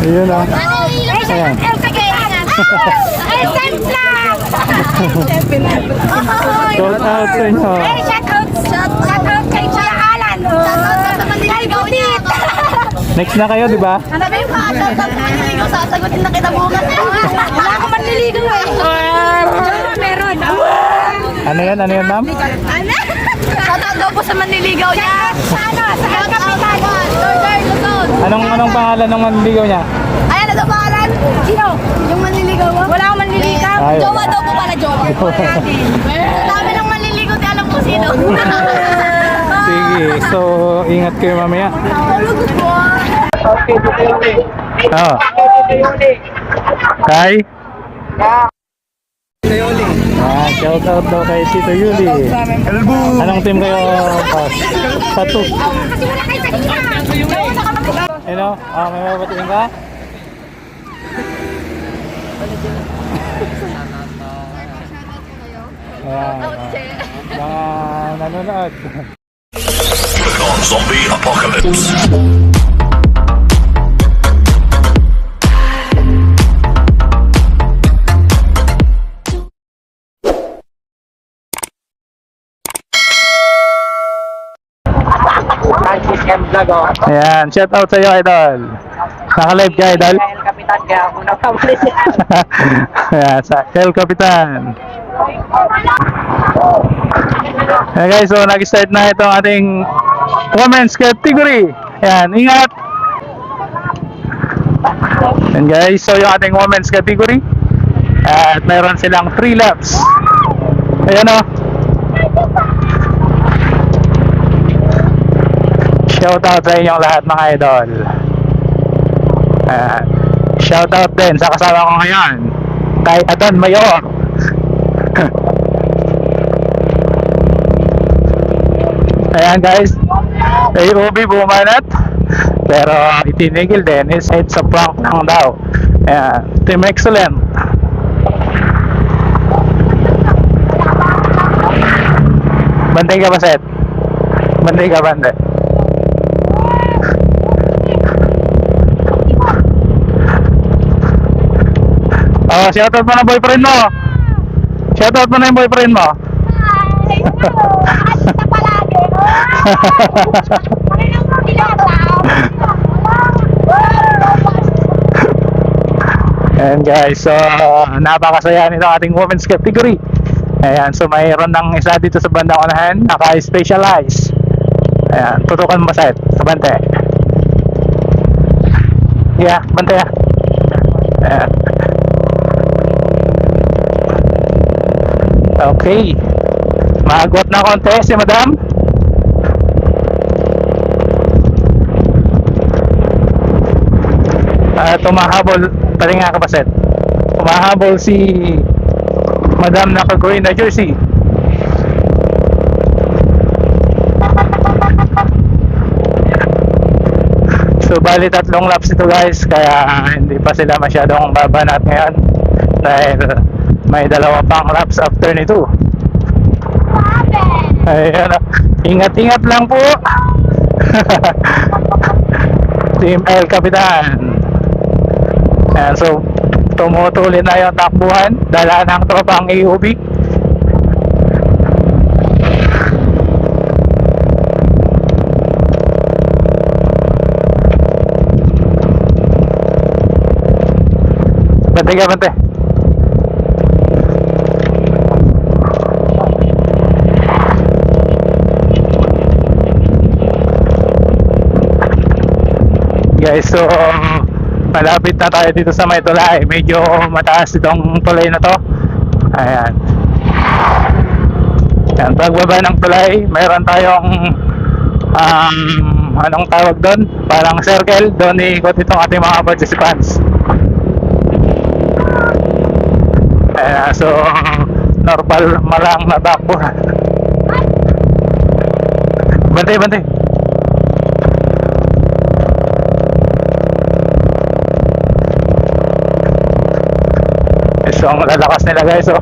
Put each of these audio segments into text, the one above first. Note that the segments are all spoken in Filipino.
Ayun o. Ayan. Shout out sa inyo. Shout out kay Kuya Alan. Kay Butit. Next na kayo, di ba? Ano ba yung shout out sa manliligaw? Sasagutin na kita bukas. Wala akong manliligaw eh. Meron. Ano yan? Ano yan, ma'am? Ano? Shout out daw po sa manliligaw niya. Ano? Sa El Capitan. Anong pangalan ng manligaw niya? Ayan, ano pangalan? Sino? Yung manliligaw mo? Wala akong manliligaw. Ay, Jowa daw po pala, jowa. Sa dami ng manliligaw, di alam ko sino. Sige, so ingat kayo mamaya. Oo. Kay? Shout out daw kay Tito Yuli. Anong team kayo, boss? Patuk. Ano? May mabatiin ka? Mga nanonood. Zombie apocalypse. Ayan, shout out sa iyo, idol. Naka-live ka, idol? El Capitan, kaya ako nakaplis. Ayan, sa El Capitan. Ayan guys, so nag-start na itong ating women's category. Ayan, ingat. Ayan guys, so yung ating women's category. At mayroon silang 3 laps. Ayan o. Shout out sa inyong lahat mga idol. Shout out din sa kasama ko ngayon, kay Adon Mayor. Ayan guys, AOB bumanat, pero itinigil din, is sa prank lang daw. Ayan, Team Excellent. Bantay ka ba, Seth? Bantay ka, bantay. Oh, shoutout mo na boyfriend mo. Shoutout mo na yung boyfriend mo. Ay, ano? Sa palagi. Ano lang mo ginagawa? Ayan guys, so napakasaya nito ating women's category. Ayan, so mayroon ng isa dito sa bandang unahan, naka-specialize. Ayan, tutukan mo sa bante. Yeah, bante. Ayan. Okay. Maagot na konti si madam. Tumahabol, palinga ka ba, Seth? Tumahabol si madam naka-green na jersey. So bali 3 laps ito guys, kaya hindi pa sila masyadong babanat ngayon dahil may 2 pang laps after nito. Ayan, ingat-ingat lang po. Team El Capitan. Ayan, so tumutuloy na yung takbuhan, dala ng tropang AOB. Bantay ka, bantay. Guys, so malapit na tayo dito sa may tulay. Medyo mataas itong tulay na to. Ayan. Ayan, pagbaba ng tulay, mayroon tayong anong tawag doon? Parang circle. Doon ikot itong ating mga participants. Ayan, so normal malang natakbo. Bantay, bantay. So ang lalakas nila guys, so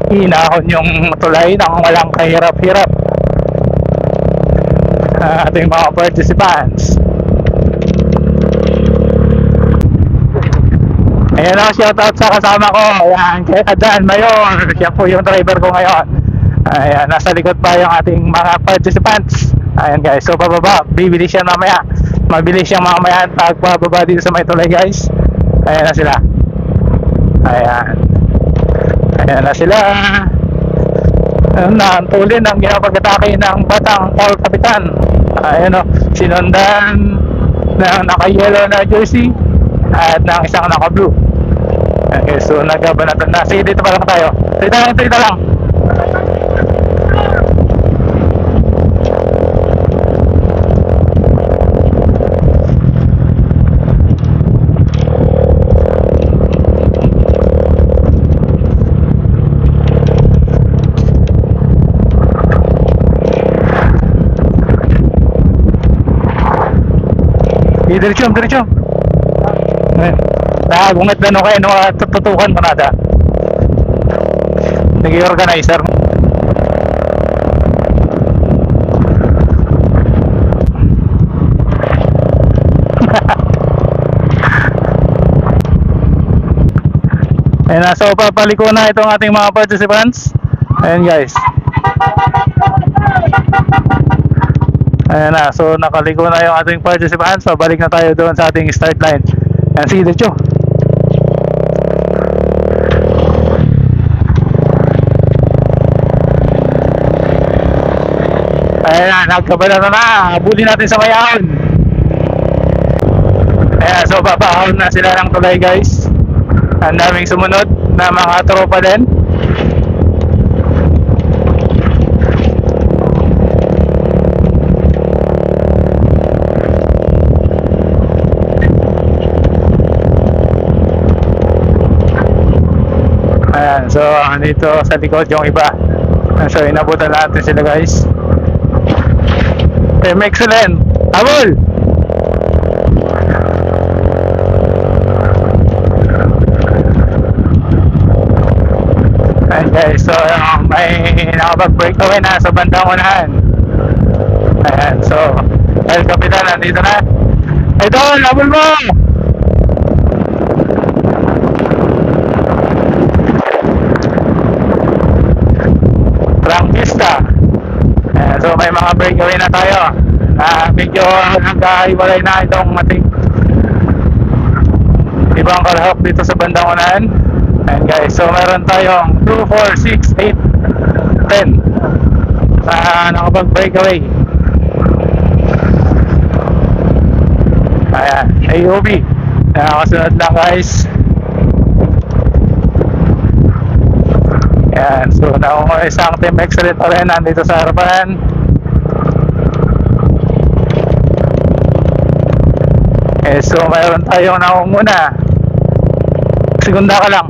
hinahon yung tulay nang walang kahirap-hirap. Ating mga participants. Ayan ako, shoutout sa kasama ko. Ayan, kay Adan Mayor. Siya po yung driver ko ngayon. Ayan, nasa likod pa yung ating mga participants. Ayan guys, so bababa. Bibili siya mamaya. Mabilis siyang mamaya pag bababa dito sa may tulay guys. Ayan na sila. Ayan. Ayan na sila. Ayan na, ang tulin ang ginapag-atake ng batang Paul Kapitan. Ayan o, sinundan ng naka-yellow na jersey at ng isang naka-blue. Okay, so nagkabanatan na. Sige, dito pa lang tayo. Dito lang. Diretso. Nakagungat na no kayo nung tututukan ko na da. Nag-organizer. Ayan na, so papaliko na itong ating mga participants. Ayan guys. Ayan na, so nakaliko na yung ating participants. So balik na tayo doon sa ating start line. Ayan, sige diretso. Ayan na, nagkabala na. Habulin natin sa mayahon. Ayan, so babahon na sila ng tulay guys. Ang daming sumunod na mga tropa din. Ayan, so dito sa likod yung iba. So inabutan natin sila guys. Excellent. Habol! Ayan guys, so may nakapag-breakaway na sa bandang unahan. Ayan, so El Capitan nandito na. Ito, habol mo! Frankista. So may mga breakaway na tayo. Medyo nagkahiwalay na itong ating ibang kalahok dito sa bandang unahan. Ayan guys, so meron tayong 2, 4, 6, 8, 10 nakapag breakaway. Ayan, AOB nakakasunod lang guys. Ayan, so nakuha isang team excellent pa rin nandito sa harapan. So mayroon tayong nakunguna. Segunda ka lang.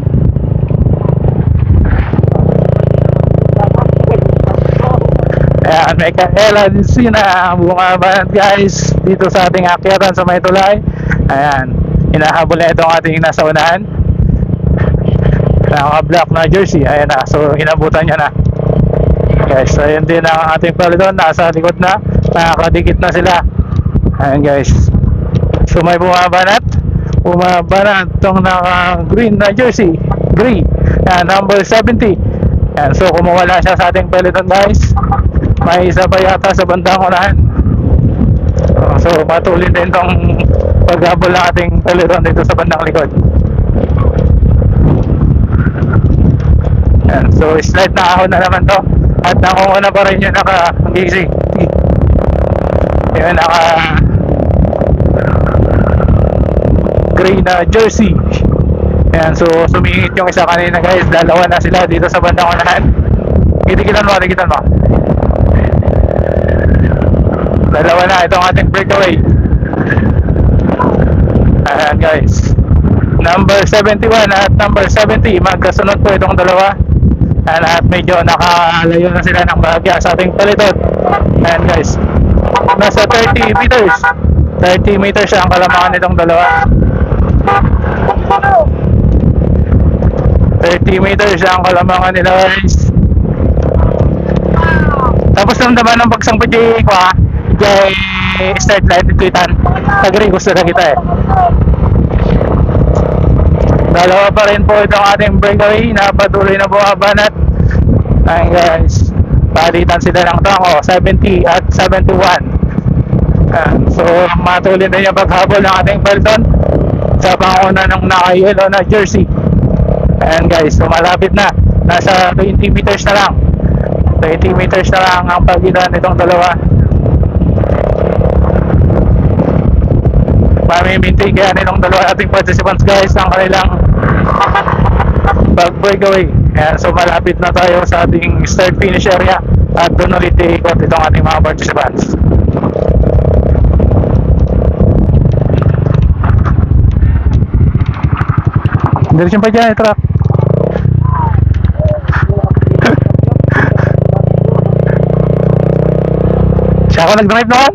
Ayan, may Kaela Dicina bumabanat guys dito sa ating akyatan sa may tulay. Ayan, hinahabol na itong ating nasa unahan. Naka-black na jersey. Ayan na, so inabutan niya na guys. So yun din ang ating peloton, nasa likod na, nakakadikit na sila. Ayan guys, so may bumabanat itong naka-green na jersey, gray, number 70. Ayan, so kumawala siya sa ating peloton guys. May isa pa yata sa bandang unahan. So patuloy din itong paghabol ng ating peloton dito sa bandang likod. Ayan, so slide na ahon na naman to. At nakunguna pa rin yung naka-easy. Yung naka-gray na jersey. Ayan, so sumingit yung isa kanina guys. Dalawa na sila dito sa bandang unahan. Tigilan mo. Dalawa na itong ating breakaway. Ayan guys, number 71 at number 70 magkasunod po itong dalawa. Ayan, at medyo nakalayo na sila ng bahagya sa ating peloton. Ayan guys, nasa 30 meters ang kalamangan nitong dalawa. 30 meters ang kalamangan nila guys. Tapos namdaman ng pagsangpit ko kay start line tweetan. Agree gusto na kita Dalawa pa rin po itong ating breakaway na patuloy na bumabanat. Ayan guys, palitan sila ng trangko, 70 at 71. So matuloy na yung paghabol ng ating Pelton sa panguna ng naka-yellow na jersey. Ayan guys, so malapit na, nasa 20 meters na lang, 20 meters na lang ang pagitan nitong dalawa. Pamimintig kaya nitong dalawa ating participants guys ang kanilang pag-breakaway. Ayan, so malapit na tayo sa ating start finish area at doon ulit iikot itong ating mga participants. Diretso pa dyan, truck. Siya ako nag-drive noon.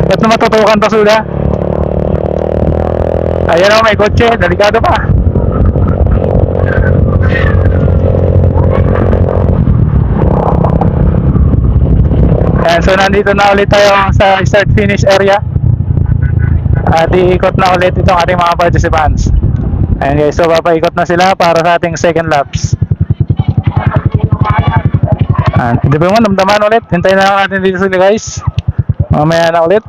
Ba't na matutukan to sula? Ayan o, may kotse, delikado pa. Ayan, so nandito na ulit tayo sa start finish area. At iikot na ulit itong ating mga participants. Ayan guys, so papaikot na sila para sa ating second laps. Hindi pa naman, damdaman ulit. Hintayin na natin dito sila guys. Mamaya na ulit.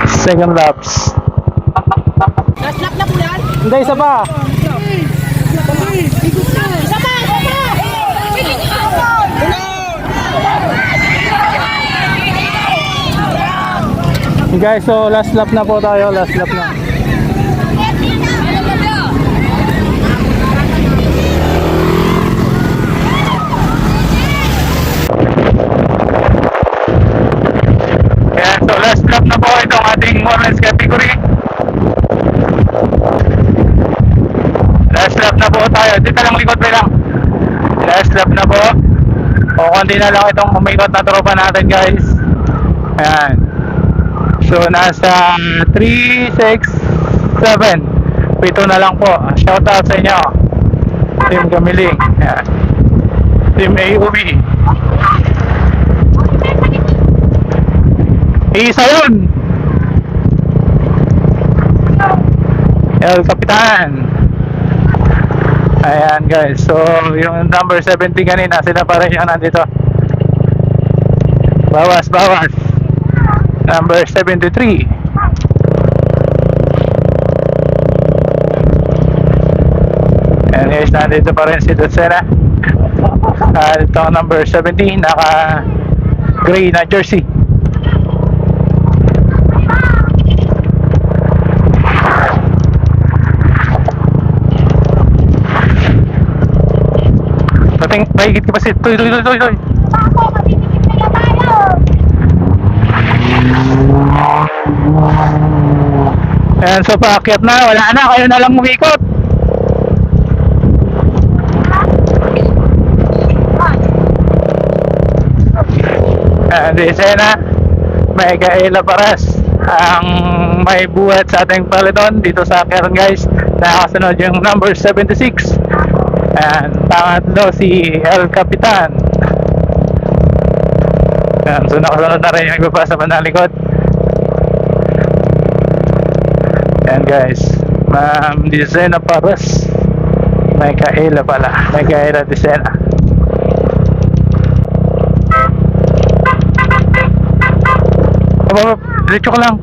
Second laps. Last lap na po yan? Hindi, isa pa. Isa pa! Guys, so last lap na po tayo. Last lap na. Ayan, so last lap na po itong ating women's category. Last lap na po tayo. Dito lang likod pa lang. Last lap na po. O konti na lang itong umikot na tropa natin guys. Ayan. So nasa 3, 6, 7. Pito na lang po. Shout out sa inyo. Team Gamiling. Ayan. Team AUB. Isa yun. El Capitan. Ayan guys. So yung number 70 kanina, sila pa rin yung nandito. Bawas, bawas. Number 73. Ayan guys, nandito pa rin si Dulcena. Ito ang number 70, naka gray na jersey. Pating, mahigit ka pa si Toy. Ayan, so paakyat na, wala na, kayo na lang umikot. Ayan, di Sena, Mega Ela Paras ang may buhat sa ating peloton dito sa Kern guys. Nakasunod yung number 76. Ayan, pangatlo si El Capitan. Ayan, so nakasunod na rin yung iba pa sa bandang likod. Ayan guys, Ma'am Dizena Paras, Micaela pala, Micaela Dizena. Diretso ko lang.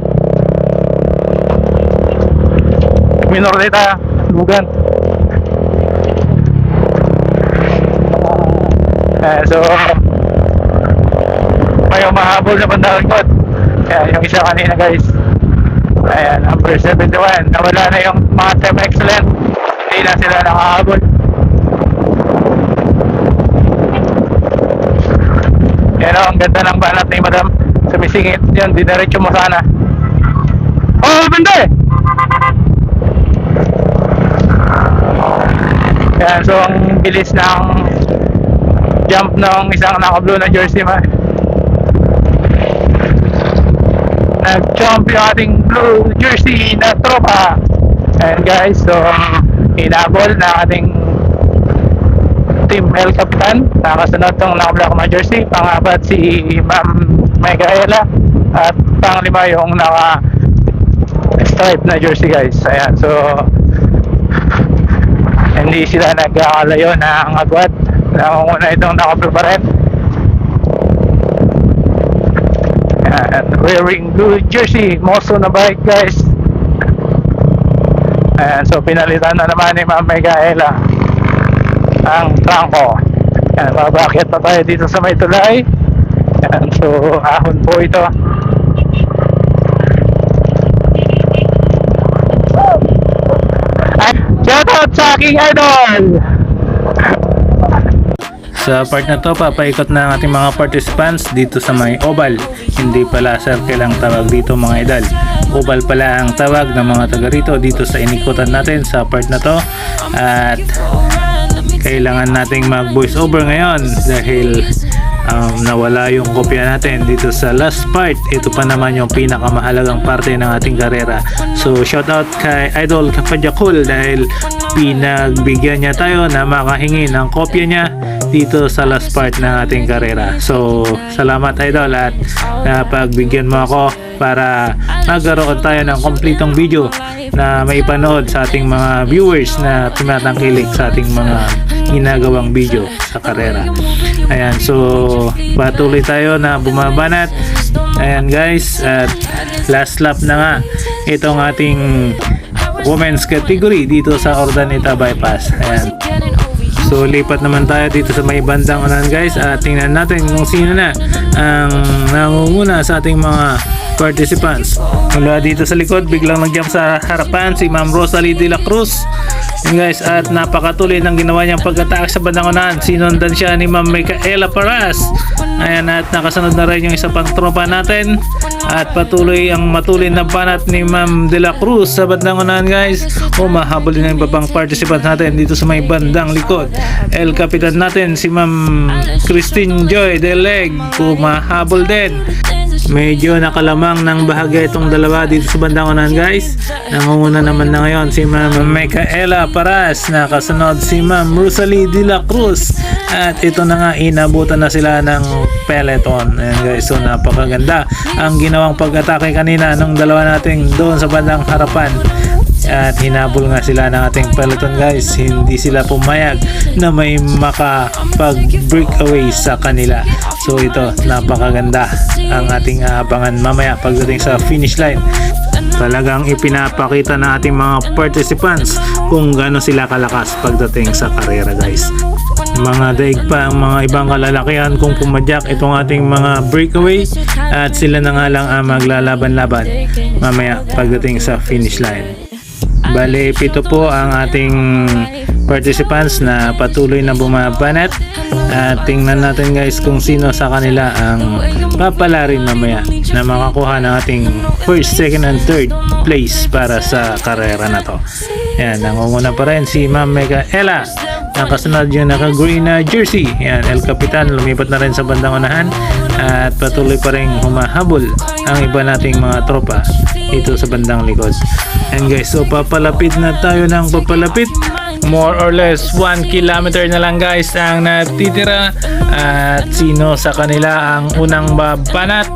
Minor data, lugan. So may umahabol na bandang likod. Ayan, yung isa kanina guys. Ayan, number 71. Nawala na yung mga Team Excellent. Hindi na sila nakahabol. Yan o, ang ganda ng banat ni Madam. Sumisingit yun, dinaretso mo sana. Oh, banda eh! Yan, so ang bilis ng jump ng isang naka-blue na jersey man. Nag-jump yung ating blue jersey na tropa. And guys, so hinabol na ating Team El Capitan. Nakasunod tong naka-black na jersey. Pangapat si Ma'am Micaela. At panglima yung naka stripe na jersey guys. Ayan, so hindi sila nagkakalayo ng agwat. Nangunguna itong nakaprepare. Ayan, wearing blue jersey, Moso na bike guys. Ayan, so pinalitan na naman ni Ma'am Micaela ang trangko. Ayan, babakit pa tayo dito sa may tulay. Ayan, so ahon po ito. Ay, shoutout sa aking idol! Sa part na to, papaikot na ang ating mga participants dito sa may oval. Hindi pala circle ang tawag dito mga idol. Oval pala ang tawag ng mga taga rito dito sa inikutan natin sa part na to. At kailangan nating mag voice over ngayon dahil nawala yung kopya natin dito sa last part. Ito pa naman yung pinakamahalagang parte ng ating karera. So shoutout kay Idol Kapadjakul dahil pinagbigyan niya tayo na makahingi ng kopya niya dito sa last part ng ating karera. So salamat Idol at napagbigyan mo ako para magkaroon tayo ng kompletong video na maipanood sa ating mga viewers na tumatangkilik sa ating mga ginagawang video sa karera. Ayan, so patuloy tayo na bumabanat. Ayan guys, at last lap na nga itong ating women's category dito sa Ordaneta Bypass. Ayan. So lipat naman tayo dito sa may bandang unahan guys at tingnan natin kung sino na ang nangunguna sa ating mga participants. Mula dito sa likod biglang nag-jump sa harapan si Ma'am Rosalie de la Cruz. Yun guys, at napakatuloy ng ginawa niyang pag-attack sa bandang unahan. Sinundan siya ni Ma'am Micaela Paras. Ayan, at nakasunod na rin yung isa pang tropa natin. At patuloy ang matuloy na banat ni Ma'am de la Cruz sa bandang unahan guys. Mahabol din ang ibang participants natin dito sa may bandang likod. El Capitan natin si Ma'am Christine Joy de Leg. Mahabol din. Medyo nakalamang ng bahagya itong dalawa dito sa bandang unahan guys. Nangunguna naman na ngayon si Ma'am Micaela Paras, nakasunod si Ma'am Rosalie de la Cruz. At ito na nga, inabutan na sila ng peloton. Ayan guys, so napakaganda ang ginawang pag-atake kanina ng dalawa nating doon sa bandang harapan. At hinabol nga sila ng ating peloton guys. Hindi sila pumayag na may makapag-breakaway sa kanila. So ito, napakaganda ang ating aabangan mamaya pagdating sa finish line. Talagang ipinapakita na ating mga participants kung gaano sila kalakas pagdating sa karera guys. Mga daig pa ang mga ibang kalalakihan kung pumadyak itong ating mga breakaway at sila na nga lang ang maglalaban-laban mamaya pagdating sa finish line. Bale, 7 po ang ating participants na patuloy na bumabanat. At tingnan natin guys kung sino sa kanila ang papalarin mamaya na makakuha ng ating first, second, and third place para sa karera na to. Ayan, nangunguna pa rin si Ma'am Micaela. Nakasunod yung naka-green na jersey. Ayan, El Capitan lumipat na rin sa bandang unahan. At patuloy pa rin humahabol ang iba nating mga tropa dito sa bandang likod. And guys, so papalapit na tayo ng papalapit. More or less 1 kilometer na lang guys ang natitira. At sino sa kanila ang unang babanat?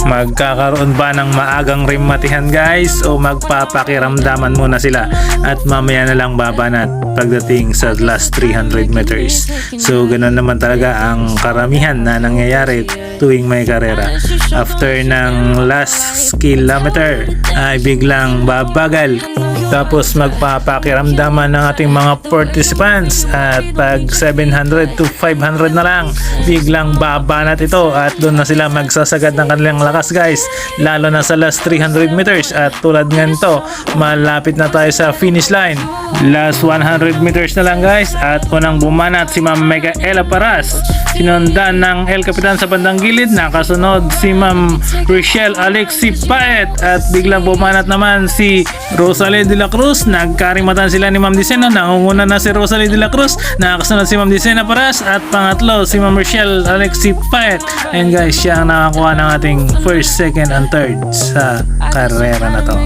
Magkakaroon ba ng maagang rimatihan guys o magpapakiramdaman muna sila at mamaya na lang babanat pagdating sa last 300 meters. So ganoon naman talaga ang karamihan na nangyayari tuwing may karera. After ng last kilometer ay biglang babagal. Tapos magpapakiramdaman ng ating mga participants at pag 700 to 500 na lang biglang babanat ito at doon na sila magsasagad ng kanilang lakas guys, lalo na sa last 300 meters. At tulad nga nito, malapit na tayo sa finish line. Last 100 meters na lang guys at unang bumanat si Ma'am Micaela Paras, sinundan ng El Capitan sa bandang gilid. Nakasunod si Ma'am Rochelle Alexi Paet at biglang bumanat naman si Rosalie de la Cruz. Nagkarimatan sila ni Ma'am Dicena. Nangunguna na si Rosalie de la Cruz. Nakasunod si Ma'am Dicena Paras at pangatlo si Ma'am Rochelle Alexi Paet. And guys, siya ang nakakuha ng ating first, second, and third sa karera na to.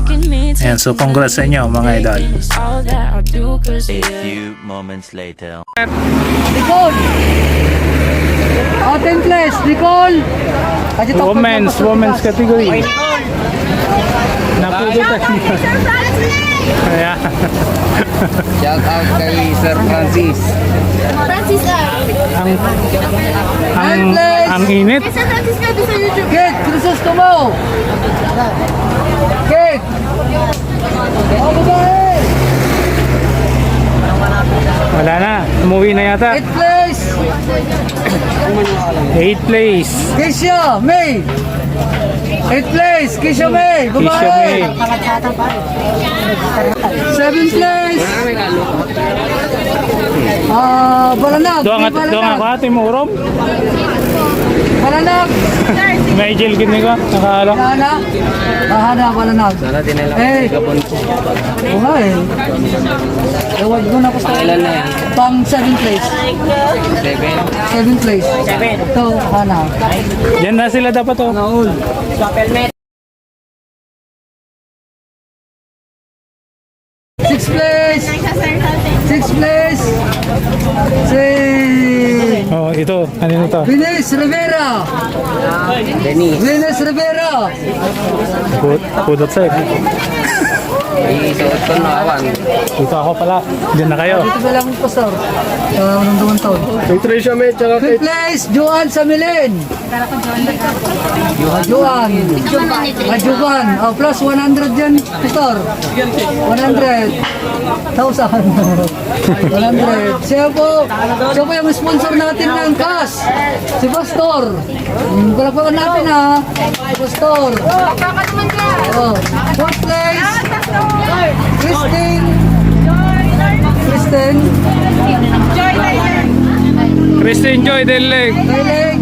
And so congrats sa inyo mga idol. A few moments later. Nicole! Atin place, Nicole! Women's category. Naku Ayan. Shout out kay Sir Francis. Francis Ang init. Sir Francis ka sa YouTube. Kate, Crisostomo! Kate! Oh, babae! Wala na. Umuwi na yata. 8th place! 8th place. Keisha May! 8th place! Keisha May! Kisha May. Babae! 7th place! Balanag! Doon ako ate mo, Rob. Balanag! May gel gini ko. Nakahalo. Balanag! Balanag! Sana din nila Eh. kapon ko. Oo nga eh. Ewan ko na gusto. Ilan na yan? Pang 7th place. 7th place. Ito, Hana. Diyan na sila dapat oh. Naul. Sixth place. Sixth place. Si Oh, ito. Kanino to? Venus Rivera. Dennis. Venus Rivera. Pudot sa'yo. Isuot ko na awan. Dito ako pala. Diyan na kayo. Ito pala akong pastor. Anong duman taon? Fifth place, Joan Samilin. Joan. Joan. Oh, plus 100 yan, pastor. 100. 1,000. 100. Siya po yung sponsor natin ng cash. Si Pastor. Palakpakan natin ha. Si Pastor. Oh. Fourth place. Christine. Christine Joy Del Lake. Dalig.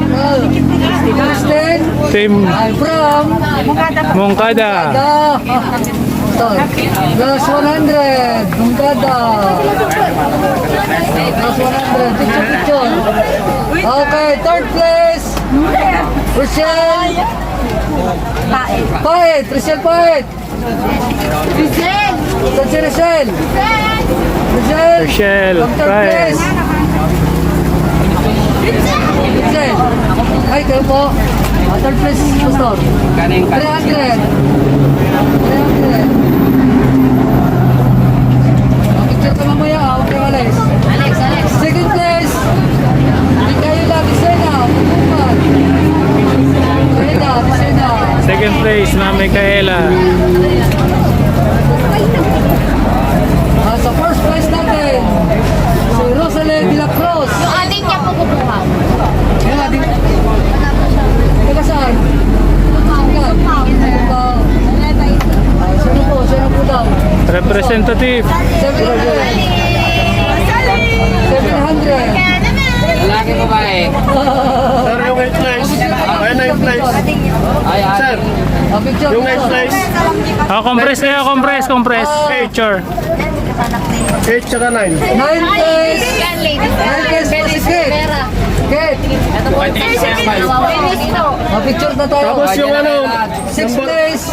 Christine. Team I'm from Mongkada. Plus 100. Mungkada. Plus 100. Picture. Okay, third place. Rochelle. Paet. Rochelle Paet. Saan si Rochelle? Rochelle. Rochelle, Third Paet. place. Rochelle. Ay, kayo po. Third place, Pastor. Kaning 300. 300. Picture ka mamaya, huwag kayo alis. Second place. Mikaela Vicena. Pupupan. Vicena. Second place na Micaela. Sa first place natin, si Rosalyn de la Cruz. Yung ating niya po kukuha. Yan natin. Taga saan? Yan. Sino po? Sino po daw? Representative. 700. 700. lalaki ko ba eh? Sir, yung 8th place. Ayun na yung place. Ay, Sir, Picture. yung 8th place. Oh, compress kayo, compress. Picture. 8 tsaka 9. 9 place. 9 place po si Kate. Kate. Picture na tayo. Tapos yung ano, 6th place.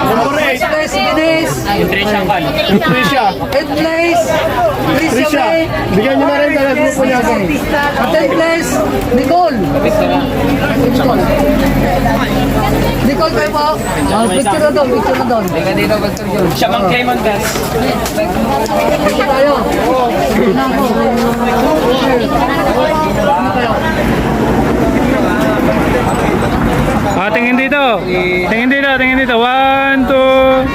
number 6th 8. place, Denise. Yung Tricia. 8th place. Tricia Tricia. May. Bigyan nyo na rin dahil grupo niya. At 10th place, Nicole. Nicole kayo po. Picture na doon, picture na doon. Teka dito, Pastor John. Siya mang Clement Gas. Dito tayo. Tignan ko. Ano kayo? Ah, tingin dito. Tingin dito. 1, 2.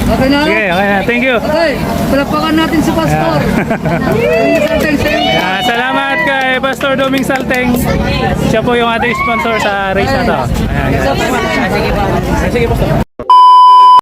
Okay na? Okay na. Thank you. Okay. Palapakan natin si Pastor. Salamat kay Pastor Doming Salteng. Siya po yung ating sponsor sa race na to. Ayan, guys. Sige, Pastor.